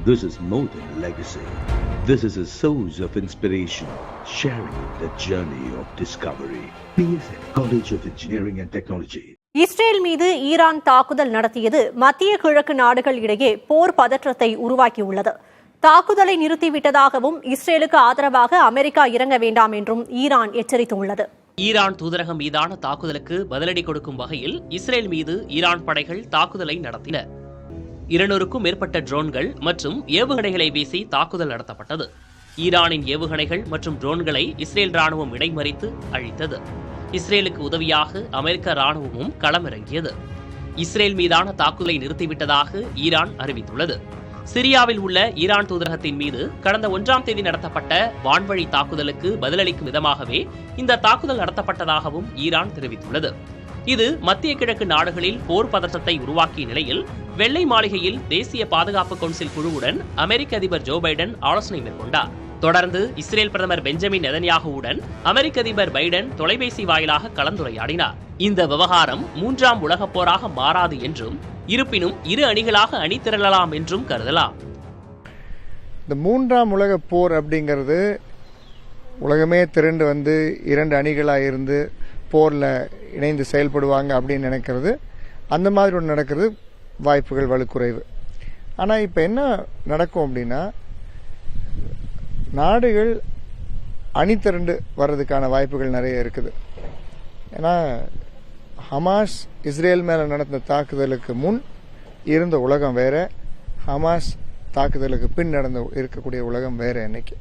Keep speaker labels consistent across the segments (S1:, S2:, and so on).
S1: This is more than legacy. This is a source of inspiration, sharing the journey of discovery. PSN College of Engineering and Technology.
S2: Israel மீது Iran தாக்குதல் நடத்தியது மத்திய கிழக்கு நாடுகள் இடையே போர் பதற்றத்தை உருவாக்கியுள்ளது. தாக்குதலை நிறுத்திவிட்டதாகவும் இஸ்ரேலுக்கு ஆதரவாக அமெரிக்கா இறங்க வேண்டாம் என்றும் ஈரான் எச்சரித்துள்ளது.
S3: ஈரான் தூதரகம் மீதான தாக்குதலுக்கு பதிலடி கொடுக்கும் வகையில் இஸ்ரேல் மீது ஈரான் படைகள் தாக்குதலை நடத்தின. 200க்கும் மேற்பட்ட ட்ரோன்கள் மற்றும் ஏவுகணைகளை வீசி தாக்குதல் நடத்தப்பட்டது. ஈரானின் ஏவுகணைகள் மற்றும் ட்ரோன்களை இஸ்ரேல் ராணுவம் இடைமறித்து அழித்தது. இஸ்ரேலுக்கு உதவியாக அமெரிக்க ராணுவமும் களமிறங்கியது. இஸ்ரேல் மீதான தாக்குதலை நிறுத்திவிட்டதாக ஈரான் அறிவித்துள்ளது. சிரியாவில் உள்ள ஈரான் தூதரகத்தின் மீது கடந்த 1ஆம் தேதி நடத்தப்பட்ட வான்வழி தாக்குதலுக்கு பதிலளிக்கும் விதமாகவே இந்த தாக்குதல் நடத்தப்பட்டதாகவும் ஈரான் தெரிவித்துள்ளது. இது மத்திய கிழக்கு நாடுகளில் போர் பதற்றத்தை உருவாக்கிய நிலையில் வெள்ளை மாளிகையில் தேசிய பாதுகாப்பு கவுன்சில் குழுவுடன் அமெரிக்க அதிபர் ஜோ பைடன் ஆலோசனை மேற்கொண்டார். தொடர்ந்து இஸ்ரேல் பிரதமர் பெஞ்சமின் நெதன்யாகுவுடன் அமெரிக்க அதிபர் பைடன் தொலைபேசி வாயிலாக கலந்துரையாடினார். இந்த விவகாரம் 3ஆம் உலகப் போராக மாறாது என்றும், இருப்பினும் இரு அணிகளாக அணி திரளலாம் என்றும் கருதலாம்.
S4: இந்த 3ஆம் உலகப் போர் அப்படிங்கிறது உலகமே திரண்டு வந்து 2 அணிகளாக இருந்து போரில் இணைந்து செயல்படுவாங்க அப்படின்னு நினைக்கிறது, அந்த மாதிரி ஒன்று நடக்கிறது வாய்ப்புகள் வலுக்குறைவு. ஆனால் இப்போ என்ன நடக்கும் அப்படின்னா, நாடுகள் அணி திரண்டு வர்றதுக்கான வாய்ப்புகள் நிறைய இருக்குது. ஏன்னா ஹமாஸ் இஸ்ரேல் மேலே நடந்த தாக்குதலுக்கு முன் இருந்த உலகம் வேற, ஹமாஸ் தாக்குதலுக்கு பின் இருக்கக்கூடிய உலகம் வேற. இன்னைக்கு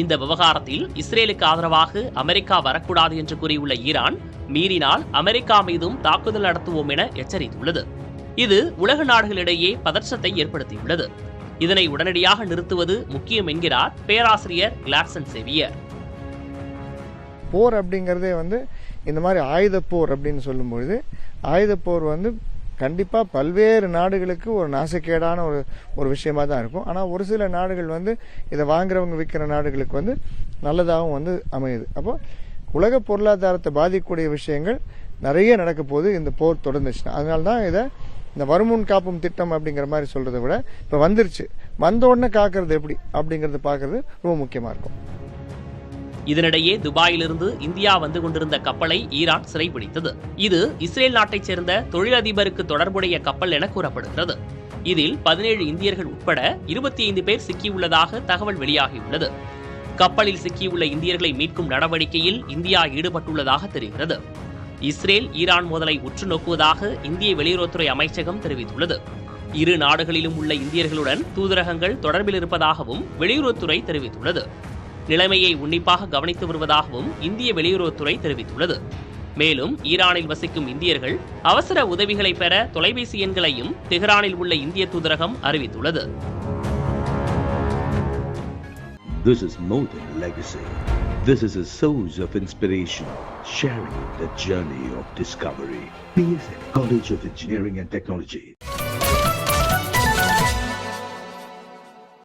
S3: இந்த விவகாரத்தில் இஸ்ரேலுக்கு ஆதரவாக அமெரிக்கா வரக்கூடாது என்று கூறியுள்ள ஈரான், மீறினால் அமெரிக்கா மீதும் தாக்குதல் நடத்துவோம் என எச்சரித்துள்ளது. இது உலக நாடுகளிடையே பதற்றத்தை ஏற்படுத்தியுள்ளது. இதனை உடனடியாக நிறுத்துவது முக்கியம் என்கிறார் பேராசிரியர் கிளாட்சன் சேவியர்.
S4: போர் அப்படிங்கிறதே இந்த மாதிரி ஆயுத போர் அப்படின்னு சொல்லும்பொழுது, ஆயுத போர் கண்டிப்பாக பல்வேறு நாடுகளுக்கு ஒரு நாசக்கேடான ஒரு விஷயமா தான் இருக்கும். ஆனால் ஒரு சில நாடுகள் இதை வாங்குறவங்க விற்கிற நாடுகளுக்கு நல்லதாகவும் அமையுது. அப்போ உலக பொருளாதாரத்தை பாதிக்கக்கூடிய விஷயங்கள் நிறைய நடக்க போது இந்த போர் தொடர்ந்துச்சுன்னா. அதனால தான் இதை இந்த வருமுன் காப்பும் திட்டம் அப்படிங்கிற மாதிரி சொல்றதை விட இப்போ வந்துருச்சு, வந்த உடனே காக்கிறது எப்படி அப்படிங்கறத பார்க்கறது ரொம்ப முக்கியமா இருக்கும்.
S3: இதனிடையே துபாயிலிருந்து இந்தியா வந்து கொண்டிருந்த கப்பலை ஈரான் சிறைபிடித்தது. இது இஸ்ரேல் நாட்டைச் சேர்ந்த தொழிலதிபருக்கு தொடர்புடைய கப்பல் என கூறப்படுகிறது. இதில் 17 இந்தியர்கள் உட்பட 25 பேர் சிக்கியுள்ளதாக தகவல் வெளியாகியுள்ளது. கப்பலில் சிக்கியுள்ள இந்தியர்களை மீட்கும் நடவடிக்கையில் இந்தியா ஈடுபட்டுள்ளதாக தெரிகிறது. இஸ்ரேல் ஈரான் மோதலை உற்று நோக்குவதாக இந்திய வெளியுறவுத்துறை அமைச்சகம் தெரிவித்துள்ளது. இரு நாடுகளிலும் உள்ள இந்தியர்களுடன் தூதரகங்கள் தொடர்பில் இருப்பதாகவும் வெளியுறவுத்துறை தெரிவித்துள்ளது. நிலைமையை உன்னிப்பாக கவனித்து வருவதாகவும் இந்திய வெளியுறவுத்துறை தெரிவித்துள்ளது. மேலும் ஈரானில் வசிக்கும் இந்தியர்கள் அவசர உதவிகளை பெற தொலைபேசி எண்களையும் தெஹ்ரானில் உள்ள இந்திய தூதரகம் அறிவித்துள்ளது.
S1: This is more than legacy. This is a source of inspiration, sharing the journey of discovery. PSN College of Engineering and Technology.